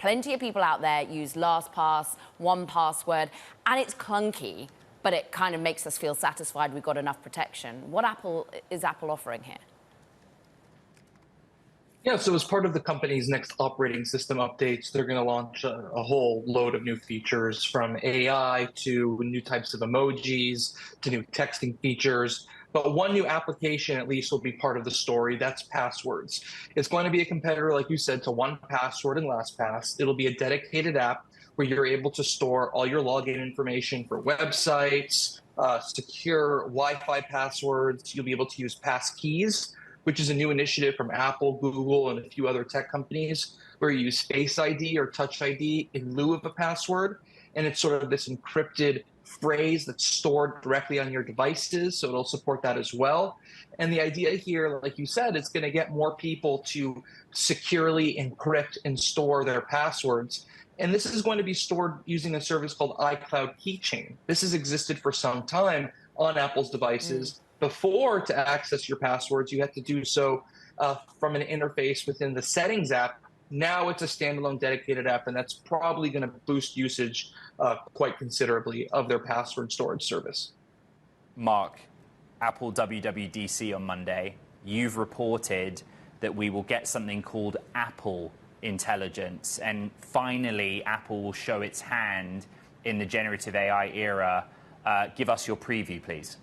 plenty of people out there use LastPass, 1Password, and it's clunky, but it kind of makes us feel satisfied we've got enough protection. What is Apple offering here? Yeah, so as part of the company's next operating system updates, they're going to launch a whole load of new features, from AI to new types of emojis to new texting features. But one new application, at least, will be part of the story. That's passwords. It's going to be a competitor, like you said, to 1Password and LastPass. It'll be a dedicated app where you're able to store all your login information for websites, secure Wi-Fi passwords. You'll be able to use passkeys, which is a new initiative from Apple, Google, and a few other tech companies, where you use Face ID or Touch ID in lieu of a password. And it's sort of this encrypted phrase that's stored directly on your devices, so it'll support that as well. And the idea here, like you said, is going to get more people to securely encrypt and store their passwords. And this is going to be stored using a service called iCloud Keychain. This has existed for some time on Apple's devices. Before, to access your passwords, you had to do so from an interface within the Settings app. Now it's a standalone dedicated app, and that's probably going to boost usage quite considerably of their password storage service. Mark, Apple WWDC on Monday, you've reported that we will get something called Apple Intelligence, and finally Apple will show its hand in the generative AI era. Give us your preview, please.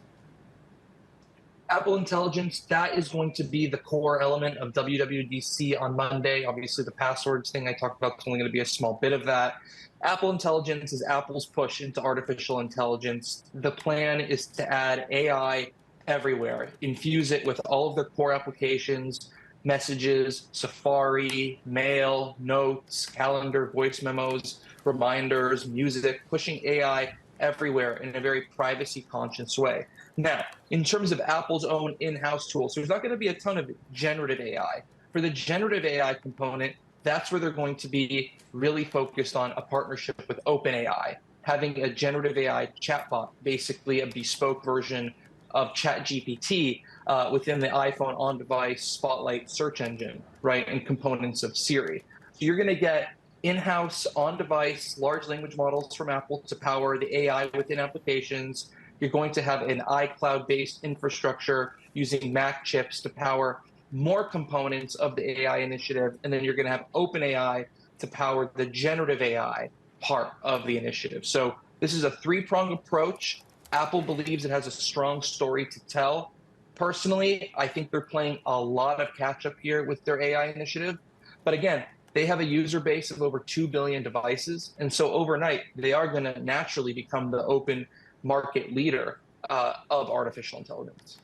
Apple Intelligence, that is going to be the core element of WWDC on Monday. Obviously, the passwords thing I talked about is only going to be a small bit of that. Apple Intelligence is Apple's push into artificial intelligence. The plan is to add AI everywhere, infuse it with all of their core applications, messages, Safari, Mail, Notes, Calendar, voice memos, reminders, music, pushing AI everywhere in a very privacy-conscious way. Now, in terms of Apple's own in-house tools, there's not going to be a ton of generative AI. For the generative AI component, that's where they're going to be really focused on a partnership with OpenAI, having a generative AI chatbot, basically a bespoke version of ChatGPT within the iPhone on-device Spotlight search engine, right, and components of Siri. So you're going to get in-house, on-device, large language models from Apple to power the AI within applications. You're going to have an iCloud-based infrastructure using Mac chips to power more components of the AI initiative. And then you're going to have OpenAI to power the generative AI part of the initiative. So this is a three-pronged approach. Apple believes it has a strong story to tell. Personally, I think they're playing a lot of catch-up here with their AI initiative. But again, they have a user base of over 2 billion devices. And so overnight, they are going to naturally become the open market leader of artificial intelligence.